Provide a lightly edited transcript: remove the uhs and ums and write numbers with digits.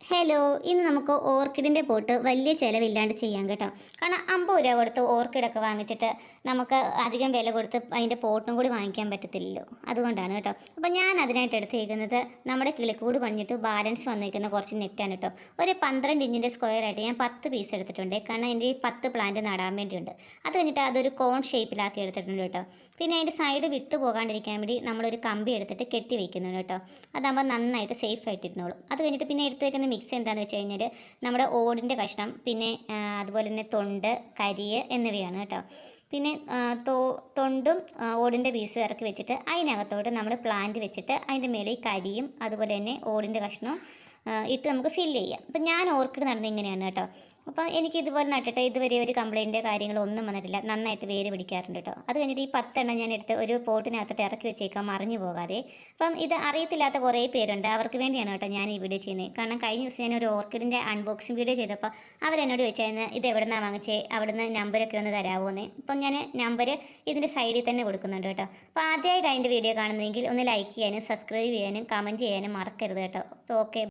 Hello, ഇന്ന് നമുക്ക് ഓർക്കിഡിൻ്റെ pot വലിയ ചിലവില്ലാണ്ട് ചെയ്യാം കേട്ടോ. കാരണം 50 രൂപ കൊടുത്ത് ഓർക്കിഡൊക്കെ വാങ്ങിച്ചിട്ട് നമുക്ക് അധികം വില കൊടുത്ത് അതിൻ്റെ പോട്ടും കൂടി വാങ്ങിക്കാൻ പറ്റത്തില്ലല്ലോ. അതുകൊണ്ടാണ് കേട്ടോ. അപ്പോൾ ഞാൻ അതിനായിട്ട് എടുത്തേക്കുന്നത് നമ്മുടെ കിളിക്കൂട് പണിഞ്ഞിട്ട് ബാലൻസ് വന്നിരിക്കുന്ന കുറച്ച് നെറ്റാണ് കേട്ടോ. ഒരു 12 ഇഞ്ചിൻ്റെ സ്ക്വയറായിട്ട് ഞാൻ 10 പീസ് എടുത്തിട്ടുണ്ട്. കാരണം എൻ്റെ ഈ 10 പ്ലാന്റ് നടാൻ വേണ്ടിയുണ്ട്. അത് കഴിഞ്ഞിട്ട് അതൊരു കോൺ ഷേപ്പിലാക്കി എടുത്തിട്ടുണ്ട് കേട്ടോ. പിന്നെ അതിൻ്റെ സൈഡ് വിട്ടു പോകാണ്ടിരിക്കാൻ വേണ്ടി നമ്മളൊരു കമ്പി എടുത്തിട്ട് കെട്ടി വയ്ക്കുന്നുണ്ട് കേട്ടോ. അതാകുമ്പോൾ നന്നായിട്ട് സേഫ് ആയിട്ടിരുന്നോളും. അത് കഴിഞ്ഞിട്ട് പിന്നെ എടുത്ത് വെക്കുന്ന മിക്സ് എന്താണെന്ന് വെച്ച് കഴിഞ്ഞാൽ നമ്മുടെ ഓടിൻ്റെ കഷ്ണം, പിന്നെ അതുപോലെ തന്നെ തൊണ്ട്, കരിയ് എന്നിവയാണ് കേട്ടോ. പിന്നെ തൊണ്ടും ഓടിൻ്റെ പീസും ഇറക്കി വെച്ചിട്ട് അതിനകത്തോട്ട് നമ്മൾ പ്ലാന്റ് വെച്ചിട്ട് അതിൻ്റെ മേലെ ഈ കരിയും അതുപോലെ തന്നെ ഓടിൻ്റെ കഷ്ണവും ഇട്ട് നമുക്ക് ഫില്ല് ചെയ്യാം. അപ്പം ഞാൻ ഓർക്കിഡ് നടന്നത് ഇങ്ങനെയാണ് കേട്ടോ. അപ്പോൾ എനിക്ക് ഇതുപോലെ നട്ടിട്ട് ഇതുവരെ ഒരു കംപ്ലയിൻറ്റ് കാര്യങ്ങളൊന്നും വന്നിട്ടില്ല. നന്നായിട്ട് വേര് പിടിക്കാറുണ്ട് കേട്ടോ. അത് കഴിഞ്ഞിട്ട് ഈ 10 എണ്ണം ഞാൻ എടുത്ത് ഒരു പോട്ടിനകത്തോട്ട് ഇറക്കി വെച്ചേക്കാം, മറിഞ്ഞു പോകാതെ. അപ്പം ഇത് അറിയത്തില്ലാത്ത കുറേ പേരുണ്ട്, അവർക്ക് വേണ്ടിയാണ് കേട്ടോ ഞാൻ ഈ വീഡിയോ ചെയ്യുന്നത്. കാരണം കഴിഞ്ഞ ദിവസം ഞാൻ ഒരു ഓർക്കിഡിൻ്റെ അൺബോക്സിങ് വീഡിയോ ചെയ്തപ്പോൾ അവരെന്നോട് ചോദിച്ചായിരുന്നു ഇത് എവിടെ നിന്നാണ് വാങ്ങിച്ചേ, അവിടുന്ന് നമ്പരൊക്കെ ഒന്ന് തരാമോന്ന്. അപ്പം ഞാൻ നമ്പർ ഇതിൻ്റെ സൈഡിൽ തന്നെ കൊടുക്കുന്നുണ്ട് കേട്ടോ. അപ്പോൾ ആദ്യമായിട്ട് അതിൻ്റെ വീഡിയോ കാണുന്നതെങ്കിൽ ഒന്ന് ലൈക്ക് ചെയ്യാനും സബ്സ്ക്രൈബ് ചെയ്യാനും കമൻറ്റ് ചെയ്യാനും മറക്കരുത് കേട്ടോ. അപ്പോൾ ഓക്കെ.